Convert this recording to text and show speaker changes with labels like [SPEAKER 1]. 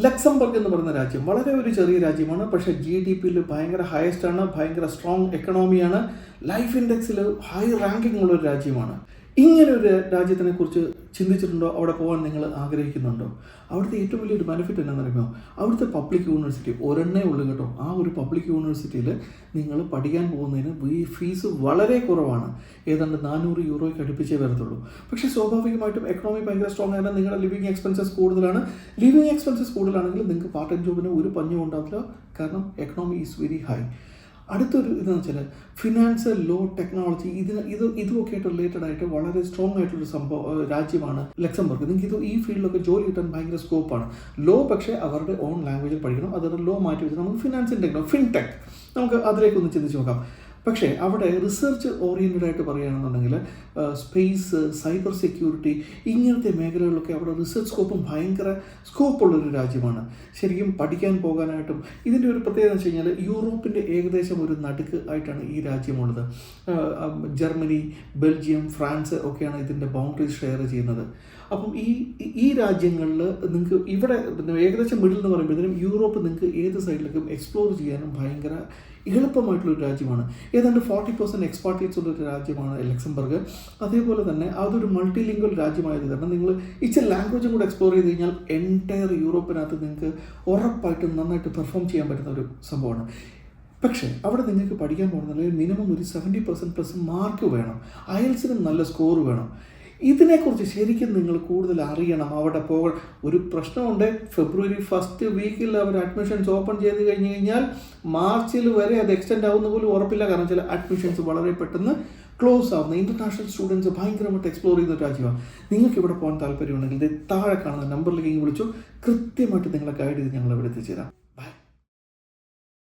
[SPEAKER 1] Luxembourg എന്ന് പറയുന്ന രാജ്യം വളരെ ഒരു ചെറിയ രാജ്യമാണ്. പക്ഷേ GDP-യിൽ ഭയങ്കര ഹയസ്റ്റ് ആണ്, ഭയങ്കര സ്ട്രോങ് എക്കണോമിയാണ്, ലൈഫ് ഇൻഡെക്സിൽ ഹൈ റാങ്കിങ് ഉള്ള ഒരു രാജ്യമാണ്. ഇങ്ങനെ ഒരു രാജ്യത്തിനെ കുറിച്ച് ചിന്തിച്ചിട്ടുണ്ടോ? അവിടെ പോകാൻ നിങ്ങൾ ആഗ്രഹിക്കുന്നുണ്ടോ? അവിടുത്തെ ഏറ്റവും വലിയൊരു ബെനിഫിറ്റ് എന്താണെന്ന് അറിയുമോ? അവിടുത്തെ പബ്ലിക് യൂണിവേഴ്സിറ്റി ഒരെണ്ണേ ഉള്ളൂ കേട്ടോ. ആ ഒരു പബ്ലിക് യൂണിവേഴ്സിറ്റിയിൽ നിങ്ങൾ പഠിക്കാൻ പോകുന്നതിന് ഫീസ് വളരെ കുറവാണ്. ഏതാണ്ട് 400 യൂറോയ്ക്ക് അടുപ്പിച്ചേ വരത്തുള്ളൂ. പക്ഷേ സ്വാഭാവികമായിട്ടും എക്കണോമി ഭയങ്കര സ്ട്രോങ് ആണ്. നിങ്ങളുടെ ലിവിങ് എക്സ്പെൻസസ് കൂടുതലാണ്. ലിവിങ് എക്സ്പെൻസസ് കൂടുതലാണെങ്കിൽ നിങ്ങൾക്ക് പാർട്ട് ടൈം ജോബിന് ഒരു പഞ്ഞും ഉണ്ടാവില്ല. കാരണം എക്കണോമി ഈസ് വെരി ഹൈ. അടുത്തൊരു ഇതെന്ന് വെച്ചാൽ ഫിനാൻസ്, ലോ, ടെക്നോളജി, ഇതുമൊക്കെ ആയിട്ട് റിലേറ്റഡ് ആയിട്ട് വളരെ സ്ട്രോങ് ആയിട്ടുള്ളൊരു രാജ്യമാണ് ലക്സംബർഗ്. നിങ്ങൾക്ക് ഈ ഫീൽഡിലൊക്കെ ജോലി കിട്ടാൻ ഭയങ്കര സ്കോപ്പാണ്. ലോ പക്ഷേ അവരുടെ ഓൺ ലാംഗ്വേജിൽ പഠിക്കണം. അതുകൊണ്ട് ലോ മാറ്റി വെച്ചാൽ നമുക്ക് ഫിനാൻസിൻ്റെ ഫിൻടെക് നമുക്ക് അതിലേക്കൊന്ന് ചിന്തിച്ച് നോക്കാം. പക്ഷേ അവിടെ റിസർച്ച് ഓറിയൻറ്റഡ് ആയിട്ട് പറയുകയാണെന്നുണ്ടെങ്കിൽ സ്പേസ്, സൈബർ സെക്യൂരിറ്റി ഇങ്ങനത്തെ മേഖലകളിലൊക്കെ അവിടെ റിസർച്ച് സ്കോപ്പും ഭയങ്കര സ്കോപ്പുള്ളൊരു രാജ്യമാണ്. ശരിക്കും പഠിക്കാൻ പോകാനായിട്ടും ഇതിൻ്റെ ഒരു പ്രത്യേകത എന്ന് വെച്ച് കഴിഞ്ഞാൽ യൂറോപ്പിൻ്റെ ഏകദേശം ഒരു നടുക്ക് ആയിട്ടാണ് ഈ രാജ്യമുള്ളത്. ജർമ്മനി, ബെൽജിയം, ഫ്രാൻസ് ഒക്കെയാണ് ഇതിൻ്റെ ബൗണ്ടറീസ് ഷെയർ ചെയ്യുന്നത്. അപ്പം ഈ രാജ്യങ്ങളിൽ നിങ്ങൾക്ക് ഇവിടെ ഏകദേശം മിഡിൽ എന്ന് പറയുമ്പോഴത്തേനും യൂറോപ്പ് നിങ്ങൾക്ക് ഏത് സൈഡിലേക്കും എക്സ്പ്ലോർ ചെയ്യാനും ഭയങ്കര എളുപ്പമായിട്ടുള്ളൊരു രാജ്യമാണ്. ഏതാണ്ട് 40% എക്സ്പാർട്ടേറ്റ്സ് ഉള്ളൊരു രാജ്യമാണ് ലക്സംബർഗ്. അതേപോലെ തന്നെ അതൊരു മൾട്ടി ലിംഗ്വൽ രാജ്യമായത് കാരണം നിങ്ങൾ ഇച്ചിരി ലാംഗ്വേജും കൂടെ എക്സ്പ്ലോർ ചെയ്ത് കഴിഞ്ഞാൽ എൻറ്റയർ യൂറോപ്പിനകത്ത് നിങ്ങൾക്ക് ഉറപ്പായിട്ടും നന്നായിട്ട് പെർഫോം ചെയ്യാൻ പറ്റുന്ന ഒരു സംഭവമാണ്. പക്ഷേ അവിടെ നിങ്ങൾക്ക് പഠിക്കാൻ പോകുന്നുണ്ടെങ്കിൽ മിനിമം ഒരു 70% മാർക്ക് വേണം. IELTS-നും നല്ല സ്കോർ വേണം. ഇതിനെക്കുറിച്ച് ശരിക്കും നിങ്ങൾ കൂടുതൽ അറിയണം. അവിടെ പോകണം. ഒരു പ്രശ്നമുണ്ട്. ഫെബ്രുവരി 1st വീക്കിൽ അവർ അഡ്മിഷൻസ് ഓപ്പൺ ചെയ്ത് കഴിഞ്ഞാൽ മാർച്ചിൽ വരെ അത് എക്സ്റ്റെൻഡ് ആവുന്ന പോലും ഉറപ്പില്ല. കാരണം ചില അഡ്മിഷൻസ് വളരെ പെട്ടെന്ന് ക്ലോസ് ആവുന്ന ഇൻ്റർനാഷണൽ സ്റ്റുഡൻസ് ഭയങ്കരമായിട്ട് എക്സ്പ്ലോർ ചെയ്യുന്ന രാജ്യമാണ്. നിങ്ങൾക്ക് ഇവിടെ പോകാൻ താല്പര്യമുണ്ടെങ്കിൽ താഴെ കാണുന്ന നമ്പറിലേക്ക് വിളിച്ചു കൃത്യമായിട്ട് നിങ്ങളെ ഗൈഡ് ചെയ്ത് ഞങ്ങൾ ഇവിടെ എത്തിച്ചേരാം.